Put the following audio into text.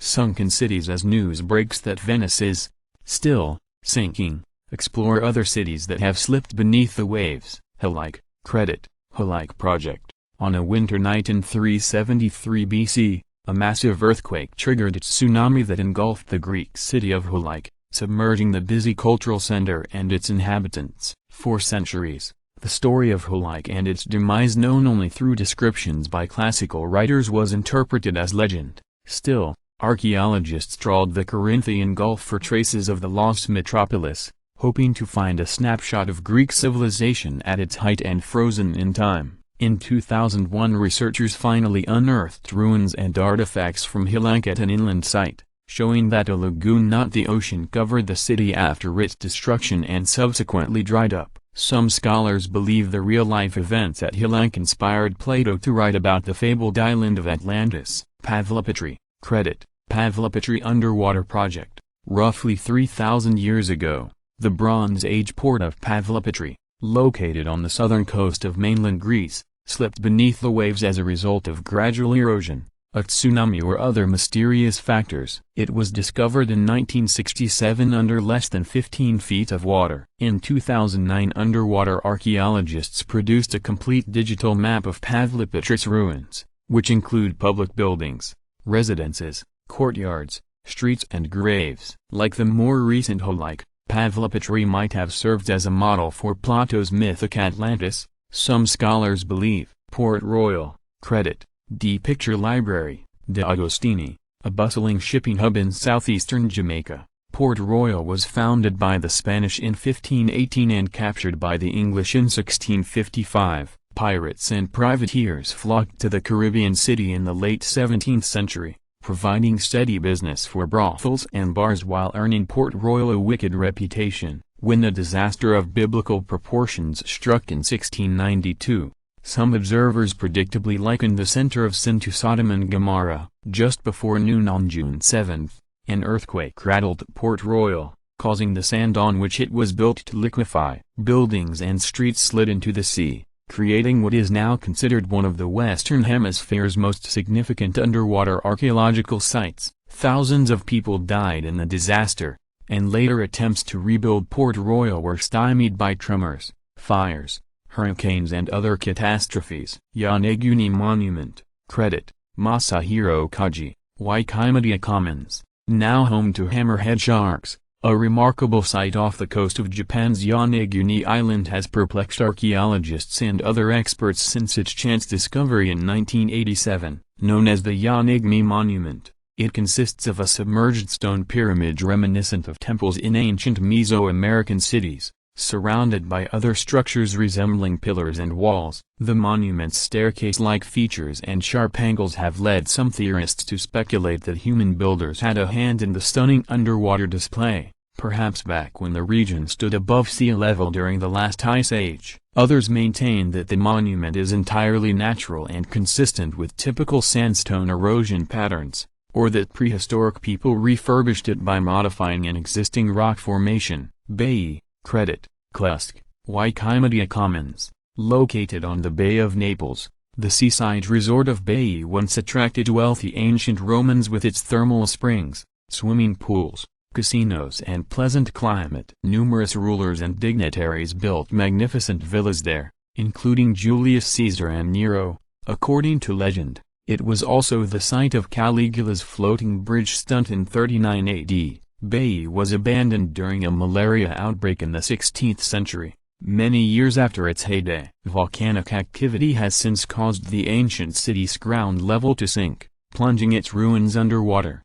Sunken cities. As news breaks that Venice is still sinking, explore other cities that have slipped beneath the waves. Halike, credit, Halike project. On a winter night in 373 BC, a massive earthquake triggered a tsunami that engulfed the Greek city of Halike, submerging the busy cultural center and its inhabitants. For centuries, the story of Halike and its demise, known only through descriptions by classical writers, was interpreted as legend. Still, archaeologists trawled the Corinthian Gulf for traces of the lost metropolis, hoping to find a snapshot of Greek civilization at its height and frozen in time. In 2001, researchers finally unearthed ruins and artifacts from Halike at an inland site, showing that a lagoon, not the ocean, covered the city after its destruction and subsequently dried up. Some scholars believe the real-life events at Halike inspired Plato to write about the fabled island of Atlantis. Pavlopatry, credit, Pavlopatry underwater project. Roughly 3,000 years ago, the Bronze Age port of Pavlopatry, located on the southern coast of mainland Greece, slipped beneath the waves as a result of gradual erosion, a tsunami or other mysterious factors. It was discovered in 1967 under less than 15 feet of water. In 2009, underwater archaeologists produced a complete digital map of Pavlopatry's ruins, which include public buildings, residences, courtyards, streets and graves. Like the more recent Halike, Pavlopatry might have served as a model for Plato's mythic Atlantis, some scholars believe. Port Royal, credit, D. Picture Library, De Agostini, a bustling shipping hub in southeastern Jamaica. Port Royal was founded by the Spanish in 1518 and captured by the English in 1655. Pirates and privateers flocked to the Caribbean city in the late 17th century, providing steady business for brothels and bars while earning Port Royal a wicked reputation. When a disaster of biblical proportions struck in 1692, some observers predictably likened the center of sin to Sodom and Gomorrah. Just before noon on June 7, an earthquake rattled Port Royal, causing the sand on which it was built to liquefy. Buildings and streets slid into the sea, creating what is now considered one of the Western Hemisphere's most significant underwater archaeological sites. Thousands of people died in the disaster, and later attempts to rebuild Port Royal were stymied by tremors, fires, hurricanes and other catastrophes. Yonaguni Monument, credit, Masahiro Kaji, Wikimedia Commons. Now home to hammerhead sharks, a remarkable sight off the coast of Japan's Yonaguni Island has perplexed archaeologists and other experts since its chance discovery in 1987. Known as the Yonaguni Monument, it consists of a submerged stone pyramid reminiscent of temples in ancient Mesoamerican cities, surrounded by other structures resembling pillars and walls. The monument's staircase-like features and sharp angles have led some theorists to speculate that human builders had a hand in the stunning underwater display, perhaps back when the region stood above sea level during the last ice age. Others maintain that the monument is entirely natural and consistent with typical sandstone erosion patterns, or that prehistoric people refurbished it by modifying an existing rock formation. Bayi, credit, Klusk, Wikimedia Commons. Located on the Bay of Naples, the seaside resort of Bayi once attracted wealthy ancient Romans with its thermal springs, swimming pools, casinos and pleasant climate. Numerous rulers and dignitaries built magnificent villas there, including Julius Caesar and Nero. According to legend, it was also the site of Caligula's floating bridge stunt in 39 AD. Bayi was abandoned during a malaria outbreak in the 16th century, many years after its heyday. Volcanic activity has since caused the ancient city's ground level to sink, plunging its ruins underwater.